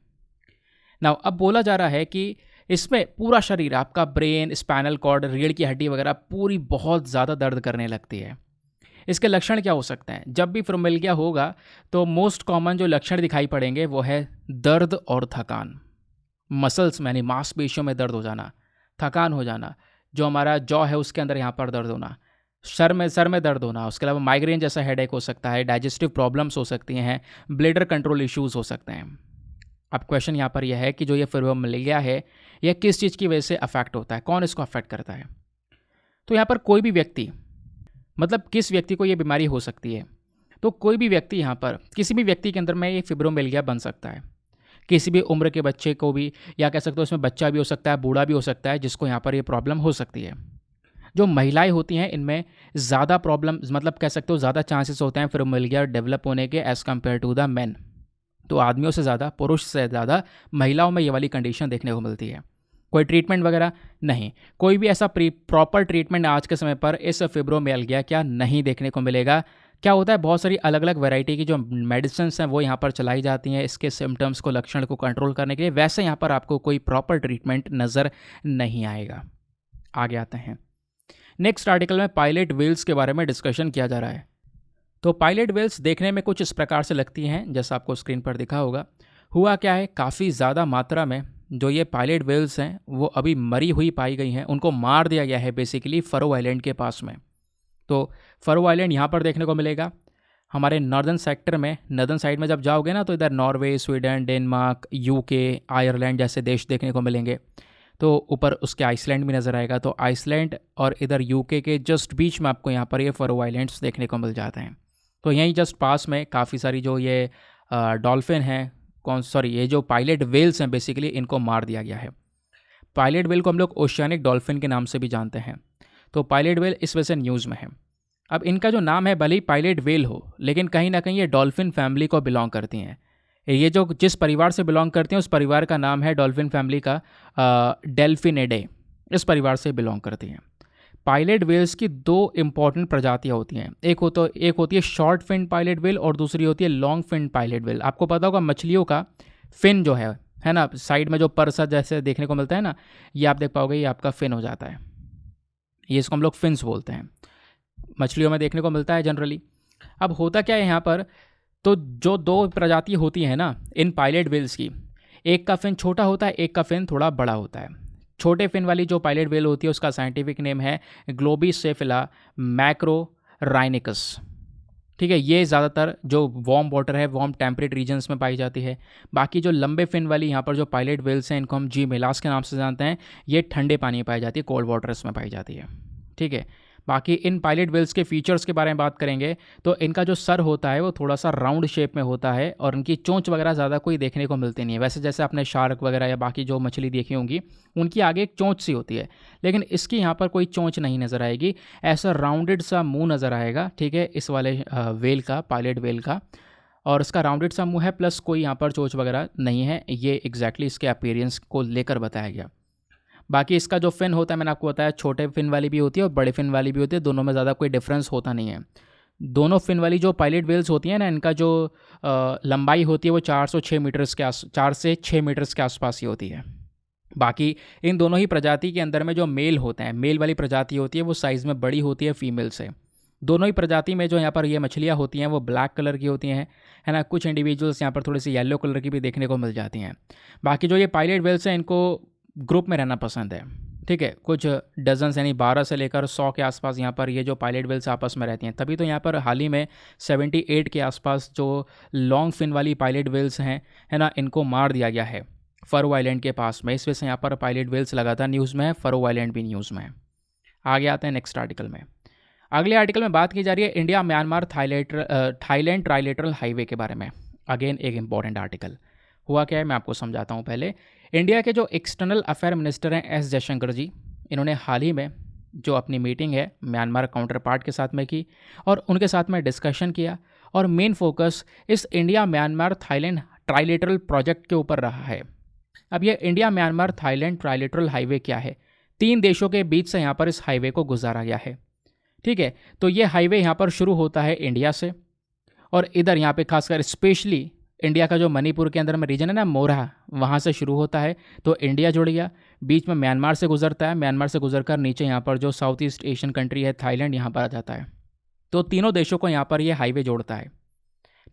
नाउ अब बोला जा रहा है कि इसमें पूरा शरीर, आपका ब्रेन, स्पाइनल कॉर्ड, रीढ़ की हड्डी वगैरह पूरी बहुत ज़्यादा दर्द करने लगती है। इसके लक्षण क्या हो सकते हैं, जब भी फिब्रोमियाल्गिया होगा तो मोस्ट कॉमन जो लक्षण दिखाई पड़ेंगे वो है दर्द और थकान। मसल्स में यानी मांसपेशियों में दर्द हो जाना, थकान हो जाना, जो हमारा जॉ है उसके अंदर यहाँ पर दर्द होना, सर में दर्द होना, उसके अलावा माइग्रेन जैसा हेडेक हो सकता है, डाइजेस्टिव प्रॉब्लम्स हो सकती हैं, ब्लडर कंट्रोल इश्यूज़ हो सकते हैं। अब क्वेश्चन यहाँ पर यह है कि जो ये फिब्रोमियाल्गिया है यह किस चीज़ की वजह से अफेक्ट होता है, कौन इसको अफेक्ट करता है। तो यहाँ पर कोई भी व्यक्ति, मतलब किस व्यक्ति को ये बीमारी हो सकती है, तो कोई भी व्यक्ति, यहाँ पर किसी भी व्यक्ति के अंदर में ये फिब्रोमियाल्गिया बन सकता है। किसी भी उम्र के बच्चे को भी, या कह सकते हो इसमें बच्चा भी हो सकता है, बूढ़ा भी हो सकता है, जिसको यहाँ पर ये प्रॉब्लम हो सकती है। जो महिलाएं होती हैं इनमें ज़्यादा प्रॉब्लम, मतलब कह सकते हो ज़्यादा चांसेस होते हैं फिब्रोमियाल्गिया डेवलप होने के as compare to the man. तो आदमियों से ज़्यादा, पुरुष से ज़्यादा महिलाओं में ये वाली कंडीशन देखने को मिलती है। कोई ट्रीटमेंट वगैरह नहीं, कोई भी ऐसा प्रॉपर ट्रीटमेंट आज के समय पर इस फिब्रोमियाल्गिया क्या नहीं देखने को मिलेगा। क्या होता है, बहुत सारी अलग अलग वैरायटी की जो मेडिसिन हैं वो यहाँ पर चलाई जाती हैं इसके सिम्टम्स को, लक्षण को कंट्रोल करने के लिए। वैसे यहाँ पर आपको कोई प्रॉपर ट्रीटमेंट नज़र नहीं आएगा। आगे आते हैं, नेक्स्ट आर्टिकल में पायलट व्हील्स के बारे में डिस्कशन किया जा रहा है। तो पायलट वेल्स देखने में कुछ इस प्रकार से लगती हैं जैसा आपको स्क्रीन पर दिखा होगा। हुआ क्या है, काफ़ी ज़्यादा मात्रा में जो ये पायलट वेल्स हैं वो अभी मरी हुई पाई गई हैं, उनको मार दिया गया है बेसिकली फरो आइलैंड के पास में। तो फरो आइलैंड यहाँ पर देखने को मिलेगा हमारे नॉर्दर्न सेक्टर में। नॉर्दर्न साइड में जब जाओगे ना तो इधर Norway, Sweden, Denmark, UK, Ireland जैसे देश देखने को मिलेंगे। तो ऊपर उसके आइसलैंड भी नज़र आएगा। तो आइसलैंड और इधर यूके के जस्ट बीच में आपको यहाँ पर ये फरो आइलैंड्स देखने को मिल जाते हैं। तो यहीं जस्ट पास में काफ़ी सारी जो ये डॉल्फिन हैं, ये जो पायलट वेल्स हैं बेसिकली, इनको मार दिया गया है। पायलट वेल को हम लोग ओशियानिक डॉल्फिन के नाम से भी जानते हैं। तो पायलट वेल इस वजह से न्यूज़ में है। अब इनका जो नाम है भले ही पायलट वेल हो, लेकिन कहीं ना कहीं ये डॉल्फिन फैमिली को बिलोंग करती हैं। ये जो जिस परिवार से बिलोंग करती हैं उस परिवार का नाम है डॉल्फिन फैमिली का डेल्फिनिडे, इस परिवार से बिलोंग करती हैं। पायलट वेल्स की दो इंपॉर्टेंट प्रजातियाँ होती हैं। एक होती है शॉर्ट फिन पायलट वेल और दूसरी होती है लॉन्ग फिन पायलट वेल। आपको पता होगा मछलियों का फिन जो है ना, साइड में जो परसा जैसे देखने को मिलता है ना, ये आप देख पाओगे, ये आपका फिन हो जाता है। ये इसको हम लोग फिन्स बोलते हैं, मछलियों में देखने को मिलता है जनरली। अब होता क्या है यहाँ पर, तो जो दो प्रजाति होती है ना इन पायलट वेल्स की, एक का फिन छोटा होता है, एक का फिन थोड़ा बड़ा होता है। छोटे फिन वाली जो पायलट वेल होती है उसका साइंटिफिक नेम है ग्लोबिसेफिला मैक्रोराइनिकस। ठीक है, ये ज़्यादातर जो वार्म वाटर है, वार्म टेम्परेट रीजन्स में पाई जाती है। बाकी जो लंबे फिन वाली यहाँ पर जो पायलट वेल्स हैं, इनको हम जी मेलास के नाम से जानते हैं, ये ठंडे पानी में पाई जाती है, कोल्ड वाटर्स में पाई जाती है। ठीक है, बाकी इन पायलट वेल्स के फीचर्स के बारे में बात करेंगे तो इनका जो सर होता है वो थोड़ा सा राउंड शेप में होता है और इनकी चोंच वगैरह ज़्यादा कोई देखने को मिलती नहीं है। वैसे जैसे आपने शार्क वगैरह या बाकी जो मछली देखी होंगी उनकी आगे एक चोंच सी होती है, लेकिन इसकी यहाँ पर कोई चोंच नहीं नज़र आएगी। ऐसा राउंडेड सा मुंह नज़र आएगा, ठीक है, इस वाले वेल का, पायलट वेल का। और इसका राउंडेड सा मुंह है, प्लस कोई यहाँ पर चोंच वगैरह नहीं है। ये एग्जैक्टली इसके अपीयरेंस को लेकर बताया गया। बाकी इसका जो फिन होता है मैंने आपको बताया, छोटे फिन वाली भी होती है और बड़े फिन वाली भी होती है, दोनों में ज़्यादा कोई डिफरेंस होता नहीं है। दोनों फिन वाली जो पायलट वेल्स होती हैं ना, इनका जो लंबाई होती है वो 4 से 6 मीटर्स के आसपास ही होती है। बाकी इन दोनों ही प्रजाति के अंदर में जो मेल होते हैं, मेल वाली प्रजाति होती है वो साइज़ में बड़ी होती है फीमेल से। दोनों ही प्रजाति में जो यहाँ पर ये मछलियाँ होती हैं वो ब्लैक कलर की होती हैं, है ना। कुछ इंडिविजुअल्स यहाँ पर थोड़ी सी येलो कलर की भी देखने को मिल जाती हैं। बाकी जो ये पायलट वेल्स हैं इनको ग्रुप में रहना पसंद है। ठीक है, कुछ डजन यानी 12 से लेकर 100 के आसपास यहाँ पर ये जो पायलट वेल्स आपस में रहती हैं। तभी तो यहाँ पर हाल ही में 78 के आसपास जो लॉन्ग फिन वाली पायलट वेल्स हैं, है ना, इनको मार दिया गया है फरो आइलैंड के पास में। इस वजह से यहाँ पर पायलट वेल्स लगातार न्यूज़ में है, फरो आइलैंड भी न्यूज़ में है। आगे आते हैं नेक्स्ट आर्टिकल में। अगले आर्टिकल में बात की जा रही है India Myanmar Thailand trilateral highway के बारे में। अगेन एक इंपॉर्टेंट आर्टिकल। हुआ क्या है मैं आपको समझाता हूँ पहले। इंडिया के जो एक्सटर्नल अफेयर मिनिस्टर हैं एस जयशंकर जी, इन्होंने हाल ही में जो अपनी मीटिंग है म्यांमार काउंटर पार्ट के साथ में की और उनके साथ में डिस्कशन किया और मेन फोकस इस India Myanmar Thailand trilateral project के ऊपर रहा है। अब ये India Myanmar Thailand trilateral highway क्या है, 3 देशों के बीच से यहाँ पर इस हाईवे को गुजारा गया है। ठीक है, तो ये हाईवे यहाँ पर शुरू होता है इंडिया से और इधर यहाँ पे खासकर स्पेशली इंडिया का जो मणिपुर के अंदर में रीजन है ना, मोरहा, वहाँ से शुरू होता है। तो इंडिया जुड़ गया, बीच में म्यांमार से गुजरता है, म्यांमार से गुजरकर नीचे यहाँ पर जो साउथ ईस्ट एशियन कंट्री है थाईलैंड, यहाँ पर आ जाता है। तो तीनों देशों को यहाँ पर ये हाईवे जोड़ता है।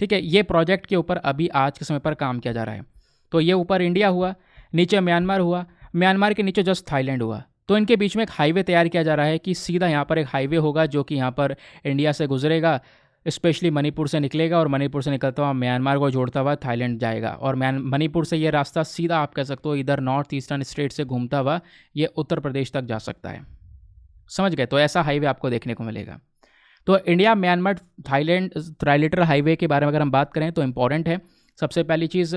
ठीक है, ये प्रोजेक्ट के ऊपर अभी आज के समय पर काम किया जा रहा है। तो ये ऊपर इंडिया हुआ, नीचे म्यांमार हुआ, म्यांमार के नीचे जस्ट थाईलैंड हुआ। तो इनके बीच में एक हाईवे तैयार किया जा रहा है कि सीधा यहाँ पर एक हाईवे होगा जो कि यहाँ पर इंडिया से गुजरेगा, स्पेशली मणिपुर से निकलेगा और मणिपुर से निकलता हुआ म्यांमार को जोड़ता हुआ थाईलैंड जाएगा। और मणिपुर से ये रास्ता सीधा आप कह सकते हो इधर नॉर्थ ईस्टर्न स्टेट से घूमता हुआ ये उत्तर प्रदेश तक जा सकता है। समझ गए? तो ऐसा हाईवे आपको देखने को मिलेगा। तो India Myanmar Thailand trilateral highway के बारे में अगर हम बात करें तो इंपॉर्टेंट है। सबसे पहली चीज़,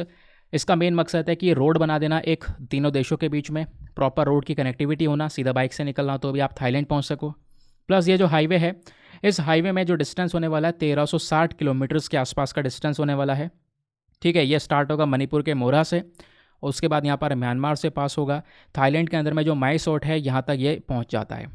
इसका मेन मकसद है कि रोड बना देना एक तीनों देशों के बीच में, प्रॉपर रोड की कनेक्टिविटी होना, सीधा बाइक से निकलना तो भी आप थाईलैंड पहुंच सको। प्लस ये जो हाईवे है, इस हाईवे में जो डिस्टेंस होने वाला है 1360 किलोमीटर्स के आसपास का डिस्टेंस होने वाला है। ठीक है, ये स्टार्ट होगा मणिपुर के मोरहा से और उसके बाद यहाँ पर म्यांमार से पास होगा, थाईलैंड के अंदर में जो माईसोट है यहाँ तक ये पहुँच जाता है।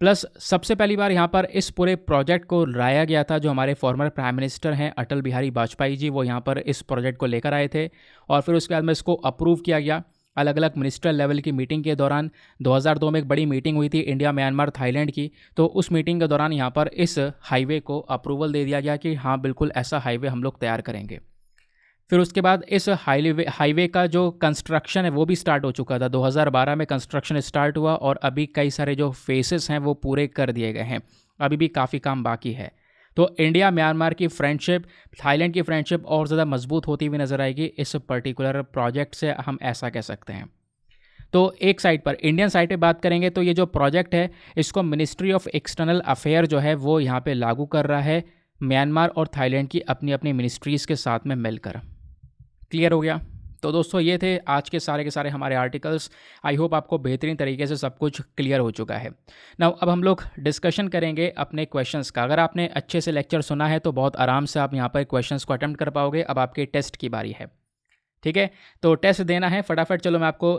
प्लस सबसे पहली बार यहाँ पर इस पूरे प्रोजेक्ट को लाया गया था, जो हमारे फॉर्मर प्राइम मिनिस्टर हैं अटल बिहारी वाजपेयी जी, वो यहाँ पर इस प्रोजेक्ट को लेकर आए थे और फिर उसके बाद में इसको अप्रूव किया गया अलग अलग मिनिस्ट्रियल लेवल की मीटिंग के दौरान 2002 में एक बड़ी मीटिंग हुई थी इंडिया, म्यांमार, थाईलैंड की। तो उस मीटिंग के दौरान यहाँ पर इस हाईवे को अप्रूवल दे दिया गया कि हाँ बिल्कुल ऐसा हाईवे हम लोग तैयार करेंगे। फिर उसके बाद इस हाईवे का जो कंस्ट्रक्शन है वो भी स्टार्ट हो चुका था। 2012 में कंस्ट्रक्शन स्टार्ट हुआ और अभी कई सारे जो फेसेस हैं वो पूरे कर दिए गए हैं, अभी भी काफ़ी काम बाकी है। तो इंडिया म्यांमार की फ्रेंडशिप, थाईलैंड की फ्रेंडशिप और ज़्यादा मजबूत होती हुई नज़र आएगी इस पर्टिकुलर प्रोजेक्ट से, हम ऐसा कह सकते हैं। तो एक साइड पर इंडियन साइड पे बात करेंगे तो ये जो प्रोजेक्ट है इसको मिनिस्ट्री ऑफ एक्सटर्नल अफेयर जो है वो यहाँ पे लागू कर रहा है, म्यांमार और थाईलैंड की अपनी अपनी मिनिस्ट्रीज़ के साथ में मिलकर। क्लियर हो गया? तो दोस्तों ये थे आज के सारे हमारे आर्टिकल्स। आई होप आपको बेहतरीन तरीके से सब कुछ क्लियर हो चुका है। नाउ अब हम लोग डिस्कशन करेंगे अपने क्वेश्चंस का। अगर आपने अच्छे से लेक्चर सुना है तो बहुत आराम से आप यहाँ पर क्वेश्चंस को अटेम्प्ट कर पाओगे। अब आपके टेस्ट की बारी है, ठीक है? तो टेस्ट देना है फटाफट। चलो मैं आपको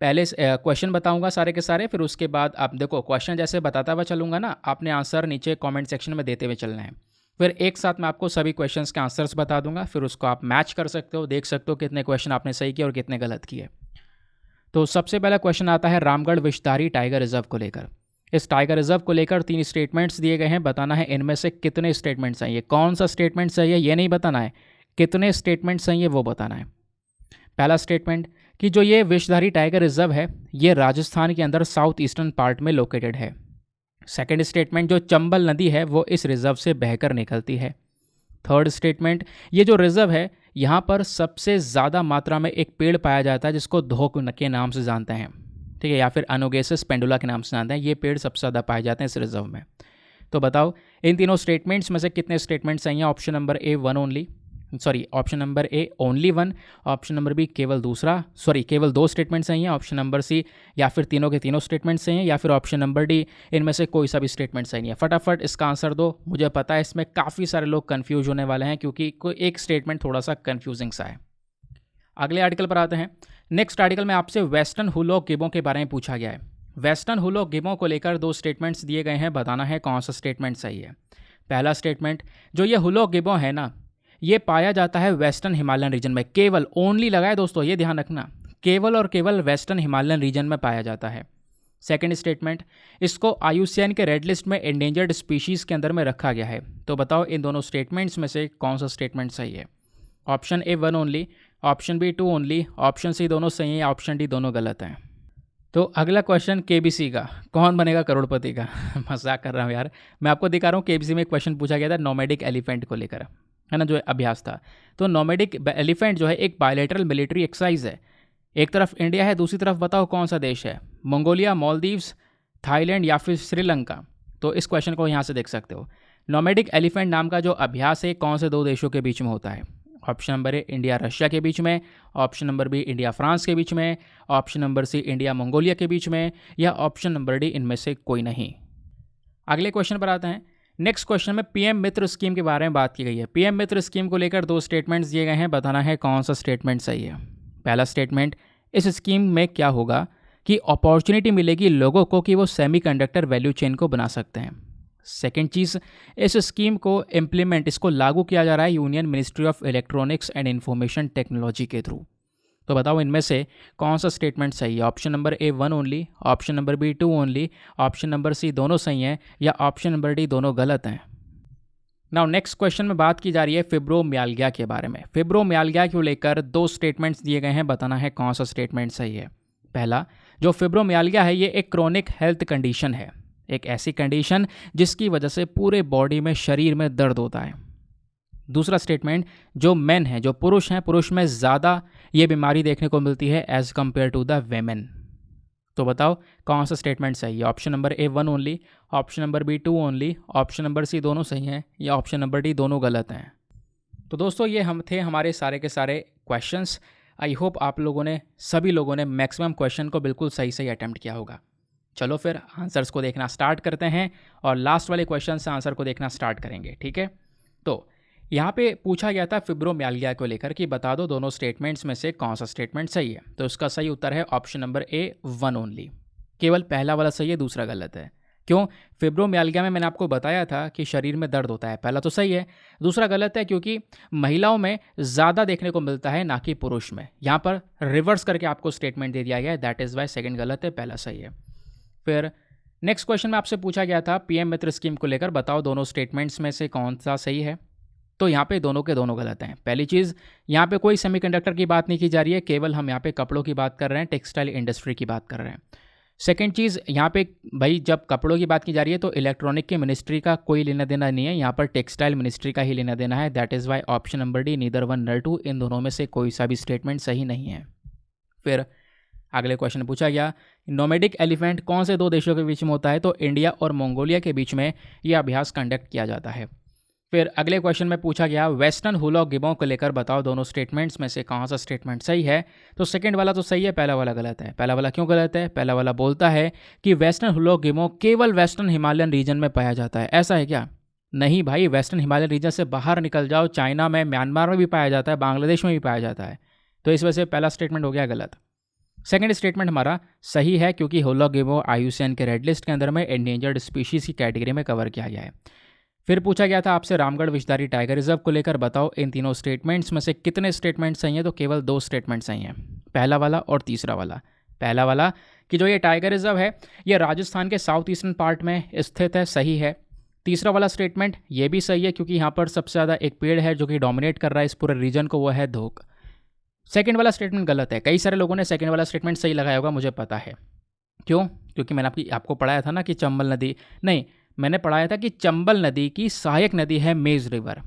पहले क्वेश्चन बताऊंगा सारे के सारे, फिर उसके बाद आप देखो क्वेश्चन जैसे बताता हुआ चलूंगा ना, आपने आंसर नीचे कमेंट सेक्शन में देते हुए चलना है। फिर एक साथ मैं आपको सभी क्वेश्चंस के आंसर्स बता दूंगा, फिर उसको आप मैच कर सकते हो, देख सकते हो कितने क्वेश्चन आपने सही किए और कितने गलत किए। तो सबसे पहला क्वेश्चन आता है रामगढ़ विषधारी टाइगर रिजर्व को लेकर। इस टाइगर रिजर्व को लेकर 3 स्टेटमेंट्स दिए गए हैं, बताना है इनमें से कितने स्टेटमेंट सही है। कौन सा स्टेटमेंट सही है ये नहीं बताना है, कितने स्टेटमेंट सही है वो बताना है। पहला स्टेटमेंट कि जो ये विषधारी टाइगर रिजर्व है ये राजस्थान के अंदर साउथ ईस्टर्न पार्ट में लोकेटेड है। सेकेंड स्टेटमेंट जो चंबल नदी है वो इस रिजर्व से बहकर निकलती है। थर्ड स्टेटमेंट ये जो रिजर्व है यहाँ पर सबसे ज़्यादा मात्रा में एक पेड़ पाया जाता है जिसको धोक के नाम से जानते हैं, ठीक है, या फिर अनुगेसिस पेंडुला के नाम से जानते हैं। ये पेड़ सबसे ज़्यादा पाए जाते हैं इस रिजर्व में। तो बताओ इन तीनों स्टेटमेंट्स में से कितने स्टेटमेंट सही हैं। Option number A option number A only 1, option number B केवल केवल 2 स्टेटमेंट सही हैं, ऑप्शन नंबर सी या फिर तीनों के तीनों स्टेटमेंट सही हैं, या फिर ऑप्शन नंबर डी इनमें से कोई सा भी स्टेटमेंट सही नहीं है। फटाफट इसका आंसर दो। मुझे पता है इसमें काफ़ी सारे लोग कन्फ्यूज होने वाले हैं क्योंकि कोई एक स्टेटमेंट थोड़ा सा कन्फ्यूजिंग सा है। अगले आर्टिकल पर आते हैं। नेक्स्ट आर्टिकल में आपसे वेस्टर्न हुलॉक गिबों के बारे में पूछा गया है। वेस्टर्न हुलॉक गिबों को लेकर 2 स्टेटमेंट्स दिए गए हैं, बताना है कौन सा स्टेटमेंट सही है। पहला स्टेटमेंट जो ये हुलॉक गिबों है ना ये पाया जाता है वेस्टर्न हिमालयन रीजन में, केवल ओनली लगाए दोस्तों, ये ध्यान रखना, केवल और केवल वेस्टर्न हिमालयन रीजन में पाया जाता है। सेकंड स्टेटमेंट इसको IUCN के रेड लिस्ट में एंडेंजर्ड स्पीशीज़ के अंदर में रखा गया है। तो बताओ इन दोनों स्टेटमेंट्स में से कौन सा स्टेटमेंट सही है। Option A 1 only, option B 2 only, option C दोनों सही है, ऑप्शन डी दोनों गलत हैं। तो अगला क्वेश्चन KBC का, कौन बनेगा करोड़पति का मजाक कर रहा हूँ यार, मैं आपको दिखा रहा हूँ। KBC में एक क्वेश्चन पूछा गया था नोमैडिक एलिफेंट को लेकर, है ना, जो अभ्यास था। तो नोमैडिक एलिफेंट जो है एक बायलैटरल मिलिट्री एक्सरसाइज है। एक तरफ इंडिया है, दूसरी तरफ बताओ कौन सा देश है, मंगोलिया, मालदीव्स, थाईलैंड या फिर श्रीलंका। तो इस क्वेश्चन को यहाँ से देख सकते हो। नोमैडिक एलिफेंट नाम का जो अभ्यास है कौन से 2 देशों के बीच में होता है। Option number A India Russia के बीच में, option number B India France के बीच में, option number C India Mongolia के बीच में, या ऑप्शन नंबर डी इनमें से कोई नहीं। अगले क्वेश्चन पर आते हैं। नेक्स्ट क्वेश्चन में PM मित्र स्कीम के बारे में बात की गई है। PM मित्र स्कीम को लेकर 2 स्टेटमेंट्स दिए गए हैं, बताना है कौन सा स्टेटमेंट सही है। पहला स्टेटमेंट इस स्कीम में क्या होगा कि अपॉर्चुनिटी मिलेगी लोगों को कि वो सेमीकंडक्टर वैल्यू चेन को बना सकते हैं। सेकेंड चीज़ इस स्कीम को इसको लागू किया जा रहा है union ministry of electronics and information technology के थ्रू। तो बताओ इनमें से कौन सा स्टेटमेंट सही है। Option number A 1 only, option number B 2 only, option number C दोनों सही हैं, या ऑप्शन नंबर डी दोनों गलत हैं। नाउ नेक्स्ट क्वेश्चन में बात की जा रही है फिब्रोमियाल्गिया के बारे में। फिब्रोमियाल्गिया को लेकर 2 स्टेटमेंट्स दिए गए हैं, बताना है कौन सा स्टेटमेंट सही है। पहला जो फिब्रोमियाल्गिया है ये एक क्रोनिक हेल्थ कंडीशन है, एक ऐसी कंडीशन जिसकी वजह से पूरे बॉडी में, शरीर में दर्द होता है। दूसरा स्टेटमेंट जो मेन है, जो पुरुष हैं, पुरुष में ज़्यादा ये बीमारी देखने को मिलती है as compare to the women. तो बताओ कौन सा स्टेटमेंट सही है। Option number A 1 only, option number B 2 only, option number C दोनों सही हैं, या ऑप्शन नंबर डी दोनों गलत हैं। तो दोस्तों ये हम थे हमारे सारे के सारे क्वेश्चंस। आई होप आप लोगों ने, सभी लोगों ने मैक्सिमम क्वेश्चन को बिल्कुल सही अटैम्प्ट किया होगा। चलो फिर आंसर्स को देखना स्टार्ट करते हैं और लास्ट वाले क्वेश्चन से आंसर को देखना स्टार्ट करेंगे, ठीक है। तो यहाँ पे पूछा गया था फिब्रोमियाल्गिया को लेकर कि बता दो दोनों स्टेटमेंट्स में से कौन सा स्टेटमेंट सही है। तो इसका सही उत्तर है ऑप्शन नंबर ए 1 ओनली, केवल पहला वाला सही है, दूसरा गलत है। क्यों? फिब्रोमियाल्गिया में मैंने आपको बताया था कि शरीर में दर्द होता है। पहला तो सही है। दूसरा गलत है क्योंकि महिलाओं में ज़्यादा देखने को मिलता है, ना कि पुरुष में। यहाँ पर रिवर्स करके आपको स्टेटमेंट दे दिया गया है, दैट इज़ वाई सेकंड गलत है, पहला सही है। फिर नेक्स्ट क्वेश्चन में आपसे पूछा गया था पीएम मित्र स्कीम को लेकर, बताओ दोनों स्टेटमेंट्स में से कौन सा सही है। तो यहाँ पे दोनों के दोनों गलत हैं। पहली चीज़, यहाँ पे कोई सेमीकंडक्टर की बात नहीं की जा रही है, केवल हम यहाँ पे कपड़ों की बात कर रहे हैं, टेक्सटाइल इंडस्ट्री की बात कर रहे हैं। सेकेंड चीज़, यहाँ पे भाई जब कपड़ों की बात की जा रही है तो इलेक्ट्रॉनिक की मिनिस्ट्री का कोई लेना देना नहीं है, यहाँ पर टेक्सटाइल मिनिस्ट्री का ही लेना देना है। That is why option number D, neither one नर टू, इन दोनों में से कोई सा भी स्टेटमेंट सही नहीं है। फिर अगले क्वेश्चन में पूछा गया नोमैडिक एलिफेंट कौन से दो देशों के बीच में होता है। तो इंडिया और मंगोलिया के बीच में यह अभ्यास कंडक्ट किया जाता है। फिर अगले क्वेश्चन में पूछा गया वेस्टर्न हुल ऑफ गिबों को लेकर बताओ दोनों स्टेटमेंट्स में से कौन सा स्टेटमेंट सही है। तो सेकंड वाला तो सही है, पहला वाला गलत है। पहला वाला क्यों गलत है? पहला वाला बोलता है कि वेस्टर्न हुल ऑफ गिबों केवल वेस्टर्न हिमालयन रीजन में पाया जाता है। ऐसा है क्या? नहीं भाई, वेस्टर्न हिमालयन रीजन से बाहर निकल जाओ, चाइना में, म्यांमार में भी पाया जाता है, बांग्लादेश में भी पाया जाता है। तो इस वजह से पहला स्टेटमेंट हो गया गलत। सेकंड स्टेटमेंट हमारा सही है क्योंकि हुल ऑफ गिबों IUCN के रेड लिस्ट के अंदर में एंडेंजर्ड स्पीशीज़ की कैटेगरी में कवर किया गया है। फिर पूछा गया था आपसे रामगढ़ विषधारी टाइगर रिजर्व को लेकर बताओ इन तीनों स्टेटमेंट्स में से कितने स्टेटमेंट सही हैं। तो केवल दो स्टेटमेंट सही हैं, पहला वाला और तीसरा वाला। पहला वाला कि जो ये टाइगर रिजर्व है ये राजस्थान के साउथ ईस्टर्न पार्ट में स्थित है, सही है। तीसरा वाला स्टेटमेंट ये भी सही है क्योंकि यहाँ पर सबसे ज़्यादा एक पेड़ है जो कि डोमिनेट कर रहा है इस पूरे रीजन को, वो है धोक। सेकेंड वाला स्टेटमेंट गलत है। कई सारे लोगों ने सेकेंड वाला स्टेटमेंट सही लगाया होगा, मुझे पता है। क्यों? क्योंकि मैंने आपको पढ़ाया था ना कि चंबल नदी, नहीं, मैंने पढ़ाया था कि चंबल नदी की सहायक नदी है मेज रिवर।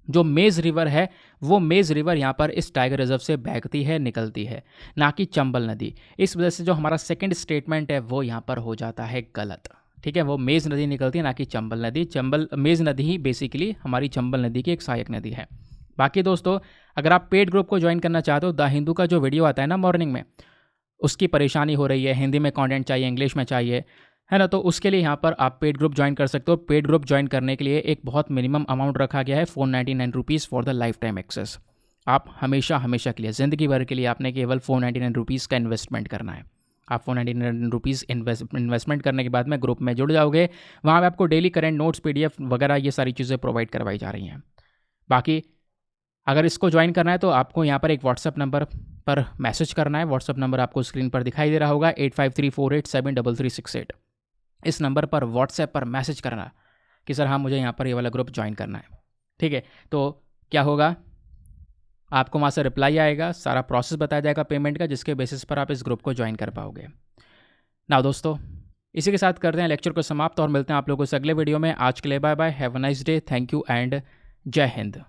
जो मेज रिवर है वो मेज रिवर यहाँ पर इस टाइगर रिजर्व से बहती है, निकलती है, ना कि चंबल नदी। इस वजह से जो हमारा सेकंड स्टेटमेंट है वो यहाँ पर हो जाता है गलत। ठीक है, वो मेज नदी निकलती है, ना कि चंबल नदी। मेज नदी ही बेसिकली हमारी चंबल नदी की एक सहायक नदी है। बाकी दोस्तों, अगर आप पेड ग्रुप को ज्वाइन करना चाहते हो, द हिंदू का जो वीडियो आता है ना मॉर्निंग में, उसकी परेशानी हो रही है, हिंदी में कंटेंट चाहिए, इंग्लिश में चाहिए, है ना, तो उसके लिए यहाँ पर आप पेड ग्रुप ज्वाइन कर सकते हो। पेड ग्रुप ज्वाइन करने के लिए एक बहुत मिनिमम अमाउंट रखा गया है, 499 rupees for the life time access. आप हमेशा के लिए, ज़िंदगी भर के लिए आपने केवल 499 रुपीज़ का इन्वेस्टमेंट करना है। आप 499 रुपीज़ इन्वेस्टमेंट करने के बाद में ग्रुप में जुड़ जाओगे। वहाँ पर आपको डेली करेंट नोट्स, PDF वगैरह ये सारी चीज़ें प्रोवाइड करवाई जा रही हैं। बाकी अगर इसको ज्वाइन करना है तो आपको यहाँ पर एक व्हाट्सअप नंबर पर मैसेज करना है। व्हाट्सअप नंबर आपको स्क्रीन पर दिखाई दे रहा होगा, 8534873368। इस नंबर पर व्हाट्सएप पर मैसेज करना कि सर हाँ मुझे यहाँ पर ये वाला ग्रुप ज्वाइन करना है। ठीक है, तो क्या होगा, आपको वहाँ से रिप्लाई आएगा, सारा प्रोसेस बताया जाएगा पेमेंट का, जिसके बेसिस पर आप इस ग्रुप को ज्वाइन कर पाओगे। ना दोस्तों, इसी के साथ करते हैं लेक्चर को समाप्त और मिलते हैं आप लोगों से अगले वीडियो में। आज के लिए bye bye, have a nice day, thank you and जय हिंद।